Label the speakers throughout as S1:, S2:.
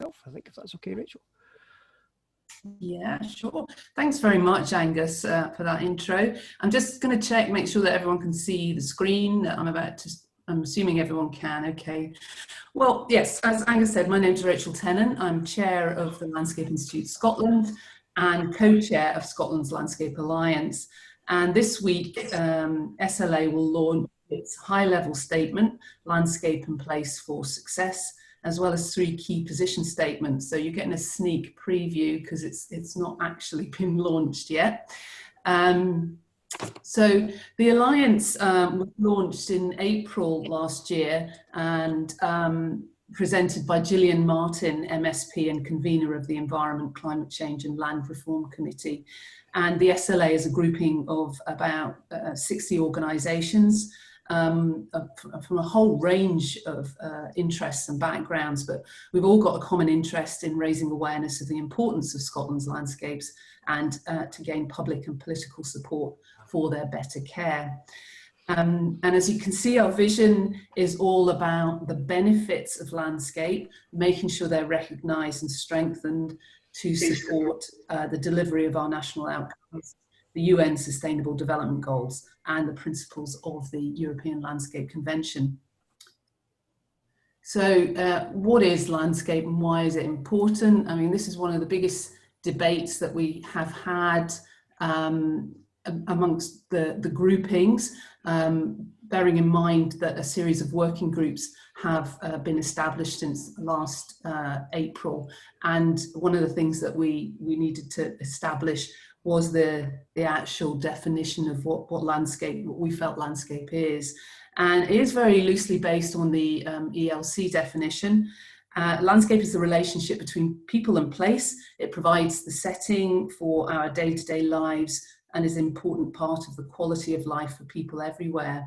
S1: off, I think, if that's okay, Rachel.
S2: Yeah, sure. Thanks very much, Angus, for that intro. I'm just going to make sure that everyone can see the screen that I'm assuming everyone can. Okay. Well, yes, as Angus said, my name is Rachel Tennant. I'm chair of the Landscape Institute Scotland and co-chair of Scotland's Landscape Alliance. And this week, SLA will launch its high-level statement, Landscape and Place for Success, as well as 3 key position statements. So you're getting a sneak preview because it's not actually been launched yet. So the Alliance was launched in April last year and presented by Gillian Martin, MSP and convener of the Environment, Climate Change and Land Reform Committee. And the SLA is a grouping of about 60 organisations from a whole range of interests and backgrounds, but we've all got a common interest in raising awareness of the importance of Scotland's landscapes and to gain public and political support for their better care. And as you can see, our vision is all about the benefits of landscape, making sure they're recognised and strengthened to support the delivery of our national outcomes, the UN Sustainable Development Goals, and the principles of the European Landscape Convention. So what is landscape and why is it important? I mean, this is one of the biggest debates that we have had amongst the groupings, bearing in mind that a series of working groups have been established since last April. And one of the things that we needed to establish was the actual definition of what we felt landscape is. And it is very loosely based on the ELC definition. Landscape is the relationship between people and place. It provides the setting for our day-to-day lives and is an important part of the quality of life for people everywhere.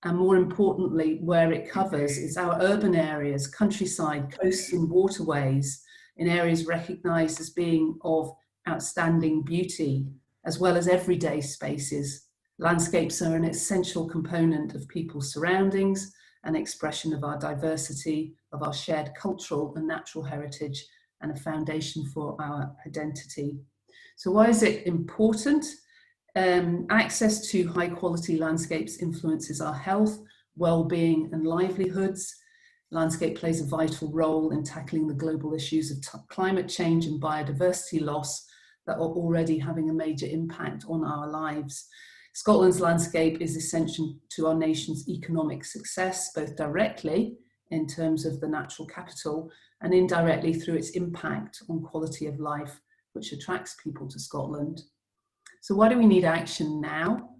S2: And more importantly, where it covers is our urban areas, countryside, coasts and waterways, in areas recognised as being of outstanding beauty, as well as everyday spaces. Landscapes are an essential component of people's surroundings, an expression of our diversity, of our shared cultural and natural heritage, and a foundation for our identity. So why is it important? Access to high quality landscapes influences our health, well-being and livelihoods. Landscape plays a vital role in tackling the global issues of climate change and biodiversity loss that are already having a major impact on our lives. Scotland's landscape is essential to our nation's economic success, both directly in terms of the natural capital and indirectly through its impact on quality of life, which attracts people to Scotland. So why do we need action now?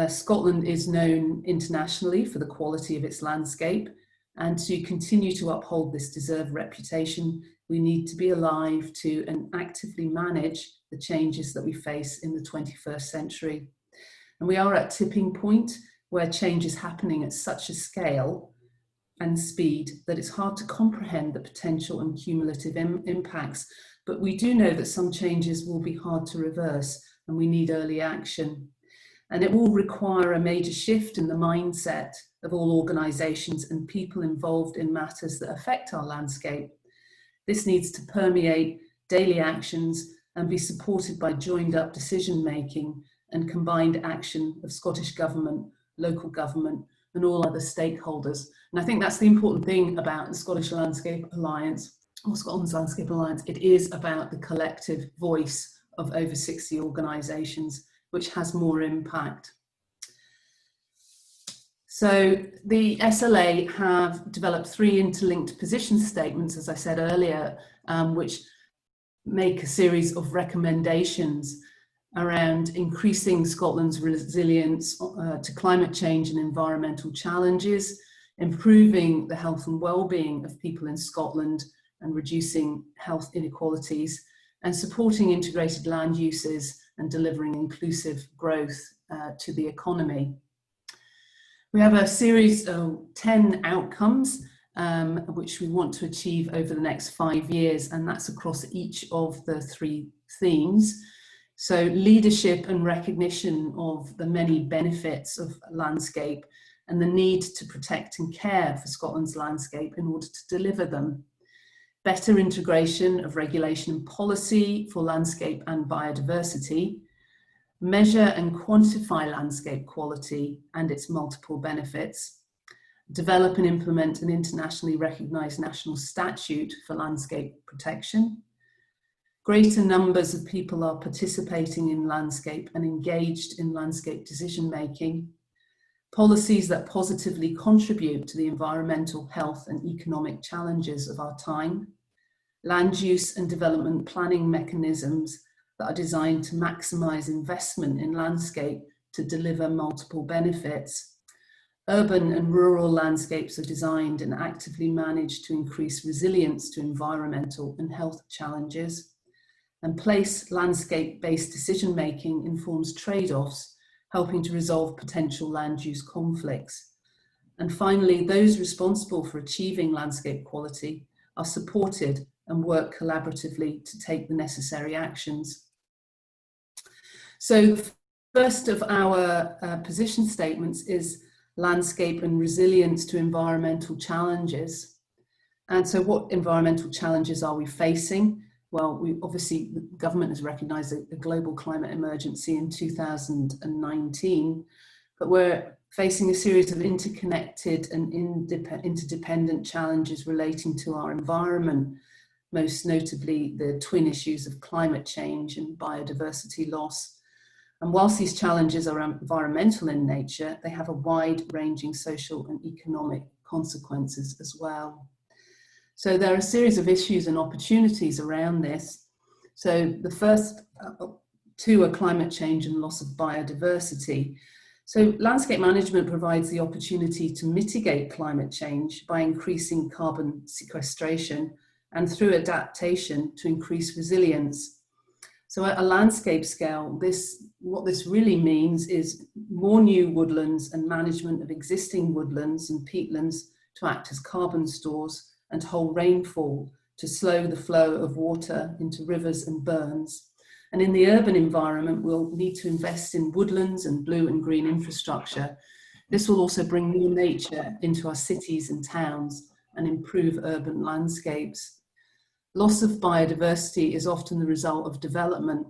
S2: Scotland is known internationally for the quality of its landscape, and to continue to uphold this deserved reputation, we need to be alive to and actively manage the changes that we face in the 21st century. And we are at a tipping point where change is happening at such a scale and speed that it's hard to comprehend the potential and cumulative impacts. But we do know that some changes will be hard to reverse and we need early action. And it will require a major shift in the mindset of all organisations and people involved in matters that affect our landscape. This needs to permeate daily actions and be supported by joined up decision making and combined action of Scottish Government, local government and all other stakeholders. And I think that's the important thing about the Scottish Landscape Alliance, or Scotland's Landscape Alliance. It is about the collective voice of over 60 organisations, which has more impact. So the SLA have developed 3 interlinked position statements, as I said earlier, which make a series of recommendations around increasing Scotland's resilience to climate change and environmental challenges, improving the health and well-being of people in Scotland and reducing health inequalities, and supporting integrated land uses and delivering inclusive growth to the economy. We have a series of 10 outcomes which we want to achieve over the next 5 years, and that's across each of the 3 themes. So leadership and recognition of the many benefits of landscape and the need to protect and care for Scotland's landscape in order to deliver them. better integration of regulation and policy for landscape and biodiversity, measure and quantify landscape quality and its multiple benefits, develop and implement an internationally recognised national statute for landscape protection. Greater numbers of people are participating in landscape and engaged in landscape decision making. Policies that positively contribute to the environmental, health and economic challenges of our time. Land use and development planning mechanisms that are designed to maximise investment in landscape to deliver multiple benefits. Urban and rural landscapes are designed and actively managed to increase resilience to environmental and health challenges. And place landscape-based decision-making informs trade-offs, helping to resolve potential land use conflicts. And finally, those responsible for achieving landscape quality are supported and work collaboratively to take the necessary actions. So the first of our position statements is landscape and resilience to environmental challenges. And so what environmental challenges are we facing? Well, obviously the government has recognised a global climate emergency in 2019, but we're facing a series of interconnected and interdependent challenges relating to our environment, most notably the twin issues of climate change and biodiversity loss. And whilst these challenges are environmental in nature, they have a wide-ranging social and economic consequences as well. So there are a series of issues and opportunities around this. So the first two are climate change and loss of biodiversity. So landscape management provides the opportunity to mitigate climate change by increasing carbon sequestration and through adaptation to increase resilience. So at a landscape scale, what this really means is more new woodlands and management of existing woodlands and peatlands to act as carbon stores and hold rainfall to slow the flow of water into rivers and burns. And in the urban environment, we'll need to invest in woodlands and blue and green infrastructure. This will also bring more nature into our cities and towns and improve urban landscapes. Loss of biodiversity is often the result of development.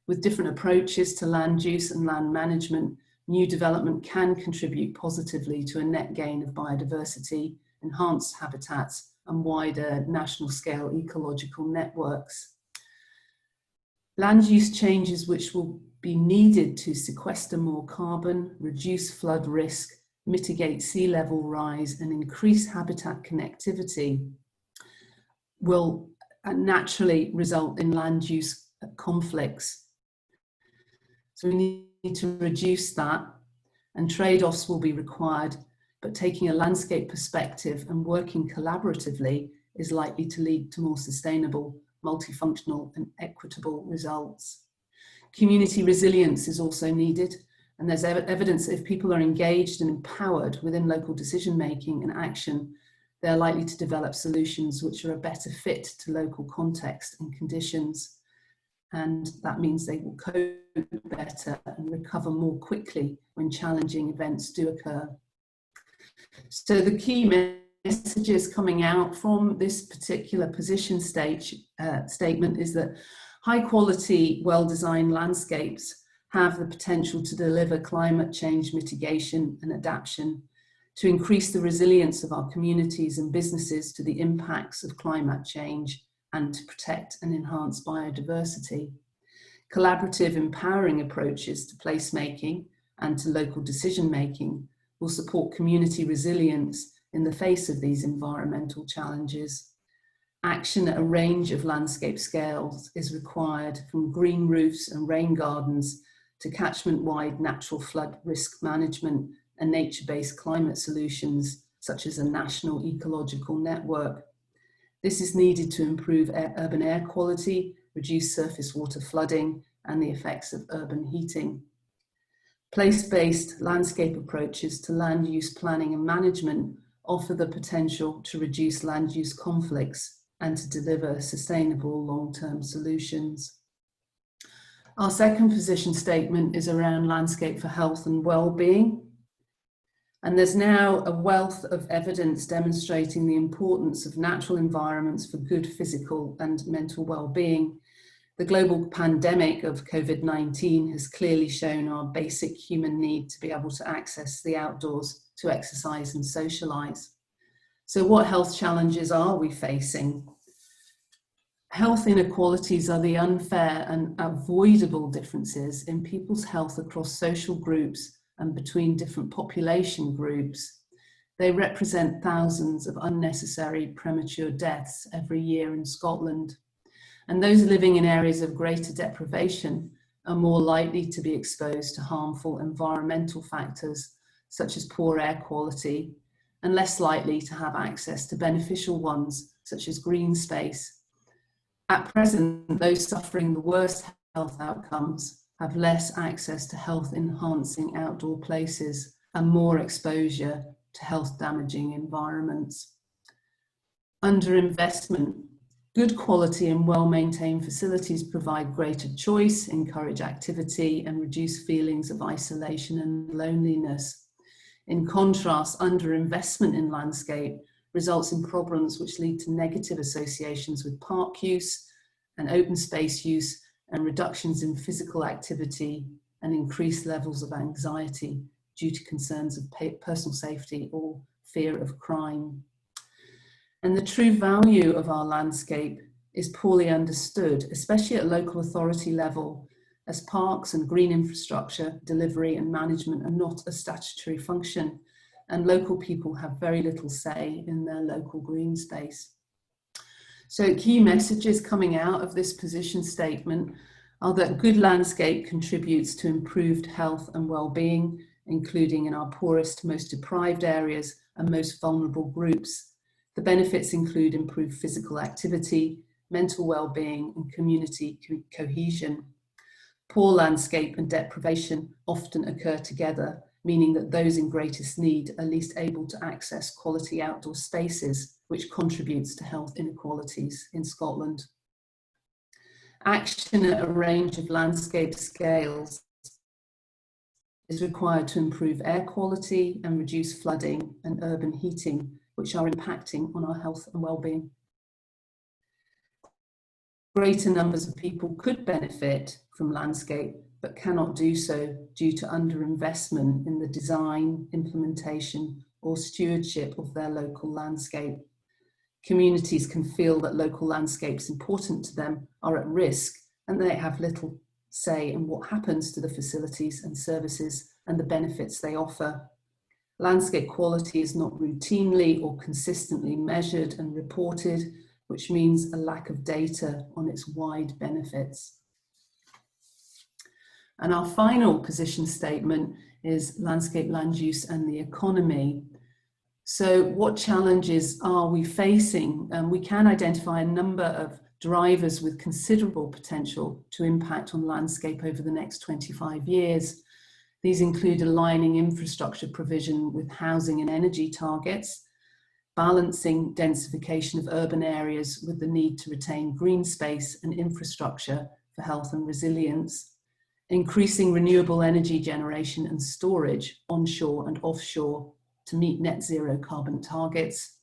S2: With different approaches to land use and land management, new development can contribute positively to a net gain of biodiversity, enhanced habitats, and wider national scale ecological networks. Land use changes which will be needed to sequester more carbon, reduce flood risk, mitigate sea level rise, and increase habitat connectivity will naturally result in land use conflicts. So we need to reduce that, and trade-offs will be required, but taking a landscape perspective and working collaboratively is likely to lead to more sustainable, multifunctional and equitable results. Community resilience is also needed, and there's evidence that if people are engaged and empowered within local decision making and action, they're likely to develop solutions which are a better fit to local context and conditions. And that means they will cope better and recover more quickly when challenging events do occur. So the key messages coming out from this particular position statement is that high quality, well-designed landscapes have the potential to deliver climate change mitigation and adaptation, to increase the resilience of our communities and businesses to the impacts of climate change, and to protect and enhance biodiversity. Collaborative, empowering approaches to placemaking and to local decision making will support community resilience in the face of these environmental challenges. Action at a range of landscape scales is required, from green roofs and rain gardens to catchment-wide natural flood risk management and nature-based climate solutions, such as a national ecological network. This is needed to improve urban air quality, reduce surface water flooding, and the effects of urban heating. Place-based landscape approaches to land use planning and management offer the potential to reduce land use conflicts and to deliver sustainable long-term solutions. Our second position statement is around landscape for health and well-being. And there's now a wealth of evidence demonstrating the importance of natural environments for good physical and mental well-being. The global pandemic of COVID-19 has clearly shown our basic human need to be able to access the outdoors to exercise and socialise. So what health challenges are we facing? Health inequalities are the unfair and avoidable differences in people's health across social groups and between different population groups. They represent thousands of unnecessary premature deaths every year in Scotland. And those living in areas of greater deprivation are more likely to be exposed to harmful environmental factors, such as poor air quality, and less likely to have access to beneficial ones, such as green space. At present, those suffering the worst health outcomes have less access to health-enhancing outdoor places and more exposure to health-damaging environments. Underinvestment. Good quality and well-maintained facilities provide greater choice, encourage activity, and reduce feelings of isolation and loneliness. In contrast, underinvestment in landscape results in problems which lead to negative associations with park use and open space use, and reductions in physical activity and increased levels of anxiety due to concerns of personal safety or fear of crime. And the true value of our landscape is poorly understood, especially at local authority level, as parks and green infrastructure delivery and management are not a statutory function, and local people have very little say in their local green space. So key messages coming out of this position statement are that good landscape contributes to improved health and well-being, including in our poorest, most deprived areas and most vulnerable groups. The benefits include improved physical activity, mental well-being, and community cohesion. Poor landscape and deprivation often occur together, meaning that those in greatest need are least able to access quality outdoor spaces, which contributes to health inequalities in Scotland. Action at a range of landscape scales is required to improve air quality and reduce flooding and urban heating, which are impacting on our health and well-being. Greater numbers of people could benefit from landscape, but cannot do so due to underinvestment in the design, implementation, or stewardship of their local landscape. Communities can feel that local landscapes important to them are at risk, and they have little say in what happens to the facilities and services and the benefits they offer. Landscape quality is not routinely or consistently measured and reported, which means a lack of data on its wide benefits. And our final position statement is landscape land use and the economy. So what challenges are we facing? We can identify a number of drivers with considerable potential to impact on landscape over the next 25 years. These include aligning infrastructure provision with housing and energy targets, balancing densification of urban areas with the need to retain green space and infrastructure for health and resilience, increasing renewable energy generation and storage onshore and offshore to meet net zero carbon targets,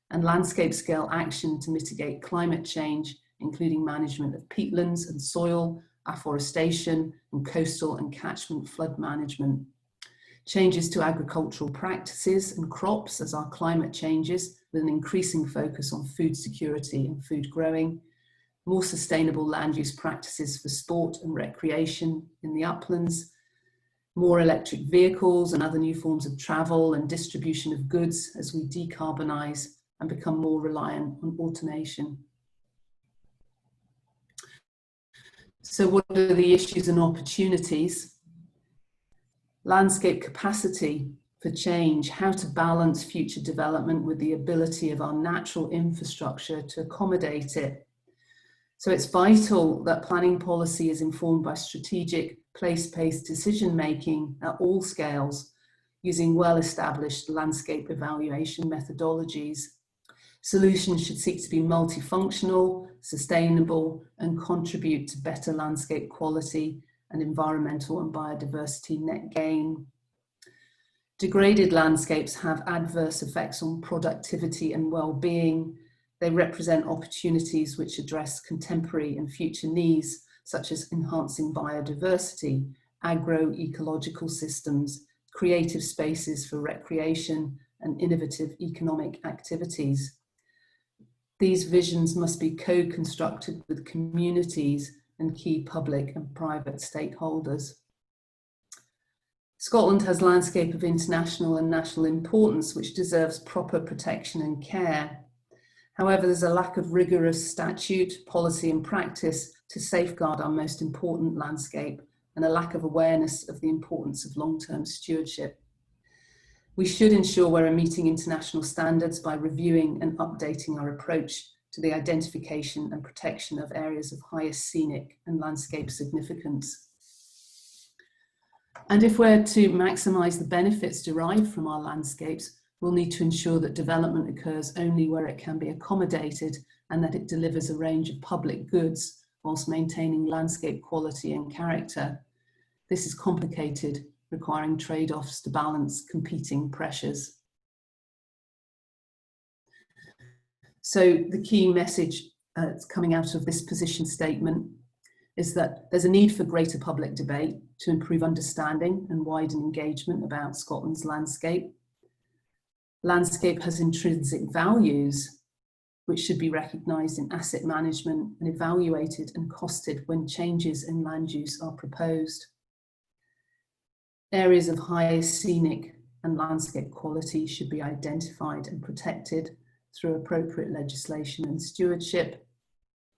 S2: and landscape scale action to mitigate climate change, including management of peatlands and soil, afforestation, and coastal and catchment flood management. Changes to agricultural practices and crops as our climate changes, with an increasing focus on food security and food growing. More sustainable land use practices for sport and recreation in the uplands. More electric vehicles and other new forms of travel and distribution of goods as we decarbonise and become more reliant on automation. So what are the issues and opportunities? Landscape capacity for change, how to balance future development with the ability of our natural infrastructure to accommodate it. So it's vital that planning policy is informed by strategic, place-based decision-making at all scales, using well-established landscape evaluation methodologies. Solutions should seek to be multifunctional, sustainable, and contribute to better landscape quality and environmental and biodiversity net gain. Degraded landscapes have adverse effects on productivity and well-being. They represent opportunities which address contemporary and future needs, such as enhancing biodiversity, agroecological systems, creative spaces for recreation, and innovative economic activities. These visions must be co-constructed with communities and key public and private stakeholders. Scotland has landscape of international and national importance which deserves proper protection and care. However, there's a lack of rigorous statute, policy and practice to safeguard our most important landscape, and a lack of awareness of the importance of long-term stewardship. We should ensure we're meeting international standards by reviewing and updating our approach to the identification and protection of areas of highest scenic and landscape significance. And if we're to maximise the benefits derived from our landscapes, we'll need to ensure that development occurs only where it can be accommodated and that it delivers a range of public goods whilst maintaining landscape quality and character. This is complicated, requiring trade-offs to balance competing pressures. So the key message coming out of this position statement is that there's a need for greater public debate to improve understanding and widen engagement about Scotland's landscape. Landscape has intrinsic values which should be recognised in asset management and evaluated and costed when changes in land use are proposed. Areas of highest scenic and landscape quality should be identified and protected through appropriate legislation and stewardship.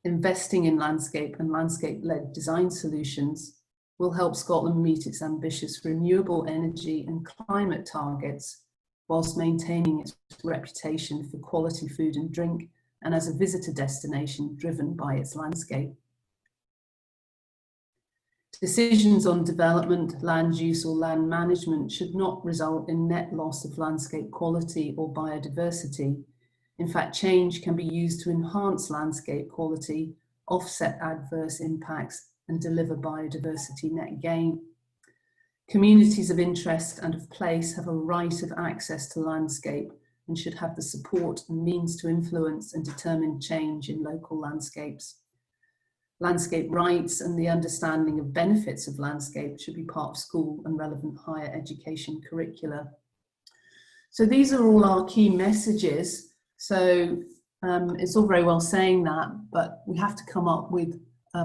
S2: Investing in landscape and landscape-led design solutions will help Scotland meet its ambitious renewable energy and climate targets, whilst maintaining its reputation for quality food and drink and as a visitor destination driven by its landscape. Decisions on development, land use or land management should not result in net loss of landscape quality or biodiversity. In fact, change can be used to enhance landscape quality, offset adverse impacts and deliver biodiversity net gain. Communities of interest and of place have a right of access to landscape and should have the support and means to influence and determine change in local landscapes. Landscape rights and the understanding of benefits of landscape should be part of school and relevant higher education curricula. So these are all our key messages. So it's all very well saying that, but we have to come up with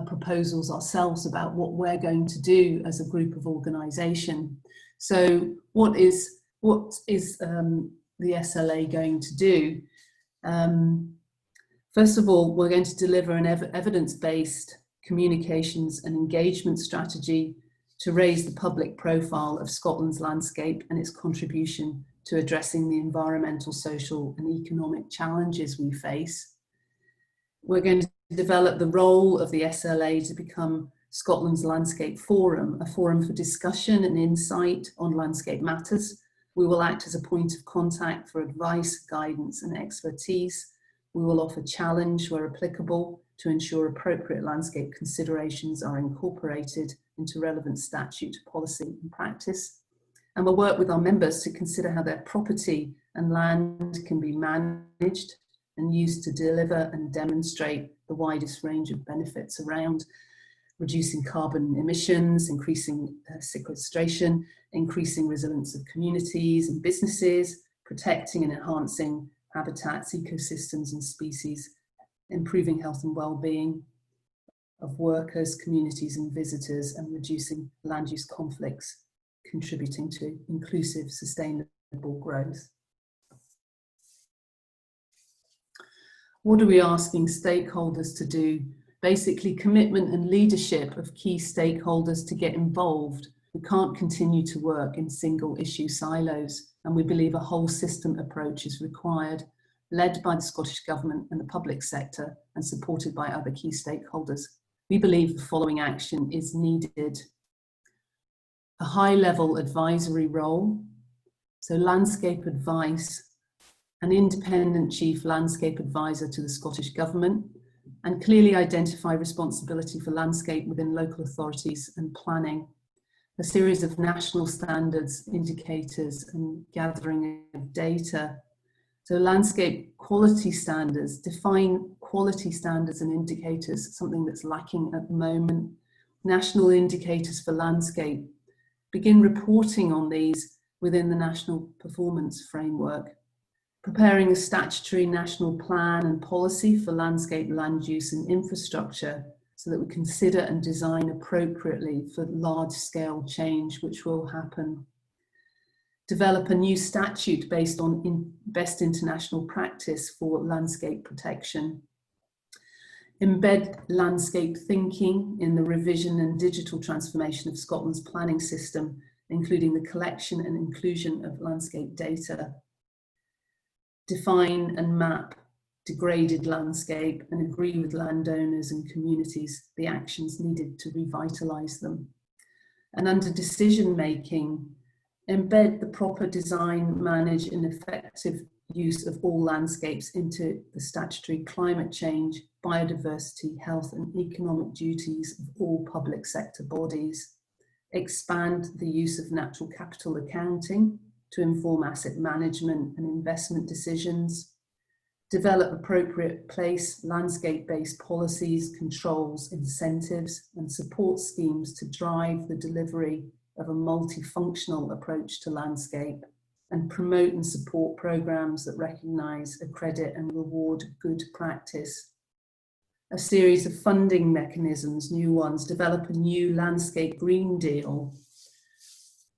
S2: proposals ourselves about what we're going to do as a group of organisation. So what is the SLA going to do? First of all, we're going to deliver an evidence-based communications and engagement strategy to raise the public profile of Scotland's landscape and its contribution to addressing the environmental, social and economic challenges we face. We're going to develop the role of the SLA to become Scotland's Landscape Forum, a forum for discussion and insight on landscape matters. We will act as a point of contact for advice, guidance and expertise. We will offer challenge where applicable to ensure appropriate landscape considerations are incorporated into relevant statute, policy and practice. And we'll work with our members to consider how their property and land can be managed and used to deliver and demonstrate the widest range of benefits around reducing carbon emissions, increasing sequestration, increasing resilience of communities and businesses, protecting and enhancing habitats, ecosystems and species, improving health and well-being of workers, communities and visitors, and reducing land use conflicts, contributing to inclusive, sustainable growth. What are we asking stakeholders to do? Basically, commitment and leadership of key stakeholders to get involved. We can't continue to work in single issue silos, and we believe a whole system approach is required, led by the Scottish Government and the public sector and supported by other key stakeholders. We believe the following action is needed. A high-level advisory role, so landscape advice, an independent chief landscape advisor to the Scottish Government, and clearly identify responsibility for landscape within local authorities and planning. a series of national standards, indicators, and gathering of data. So landscape quality standards, define quality standards and indicators, something that's lacking at the moment. National indicators for landscape, begin reporting on these within the National Performance Framework. Preparing a statutory national plan and policy for landscape, land use and infrastructure so that we consider and design appropriately for large-scale change which will happen. Develop a new statute based on best international practice for landscape protection. Embed landscape thinking in the revision and digital transformation of Scotland's planning system, including the collection and inclusion of landscape data. Define and map degraded landscape and agree with landowners and communities the actions needed to revitalise them. And under decision making, embed the proper design, manage and effective use of all landscapes into the statutory climate change, biodiversity, health and economic duties of all public sector bodies. Expand the use of natural capital accounting to inform asset management and investment decisions. Develop appropriate place landscape-based policies, controls, incentives and support schemes to drive the delivery of a multifunctional approach to landscape, and promote and support programs that recognise, accredit and reward good practice. A series of funding mechanisms, new ones, develop a new landscape Green Deal,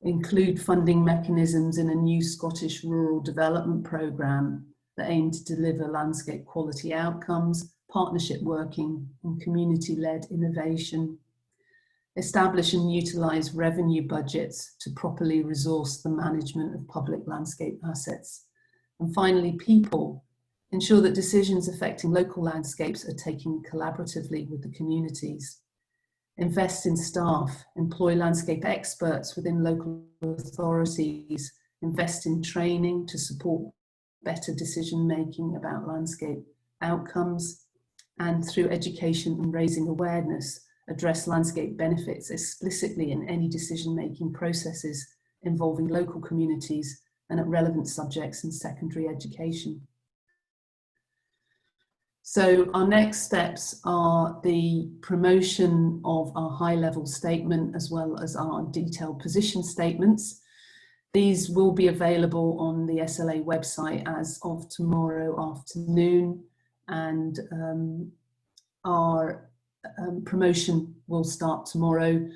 S2: include funding mechanisms in a new Scottish rural development programme that aim to deliver landscape quality outcomes, partnership working and community-led innovation. Establish and utilise revenue budgets to properly resource the management of public landscape assets. And finally, people. Ensure that decisions affecting local landscapes are taken collaboratively with the communities. Invest in staff, employ landscape experts within local authorities, invest in training to support better decision making about landscape outcomes, and through education and raising awareness, address landscape benefits explicitly in any decision-making processes involving local communities and at relevant subjects in secondary education. So our next steps are the promotion of our high-level statement as well as our detailed position statements. These will be available on the SLA website as of tomorrow afternoon, and our promotion will start tomorrow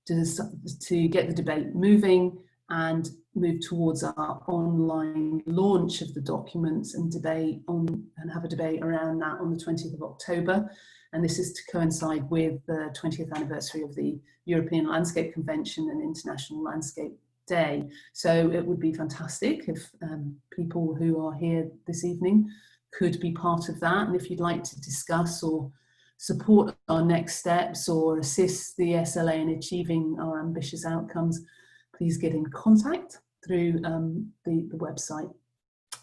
S2: to get the debate moving and move towards our online launch of the documents and have a debate around that on the 20th of October. And this is to coincide with the 20th anniversary of the European Landscape Convention and International Landscape Day. So it would be fantastic if people who are here this evening could be part of that. And if you'd like to discuss or support our next steps or assist the SLA in achieving our ambitious outcomes, please get in contact through the website.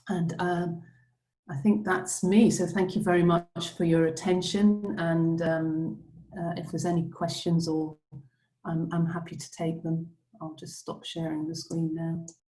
S2: And I think that's me. So thank you very much for your attention. And if there's any questions, or I'm happy to take them. I'll just stop sharing the screen now.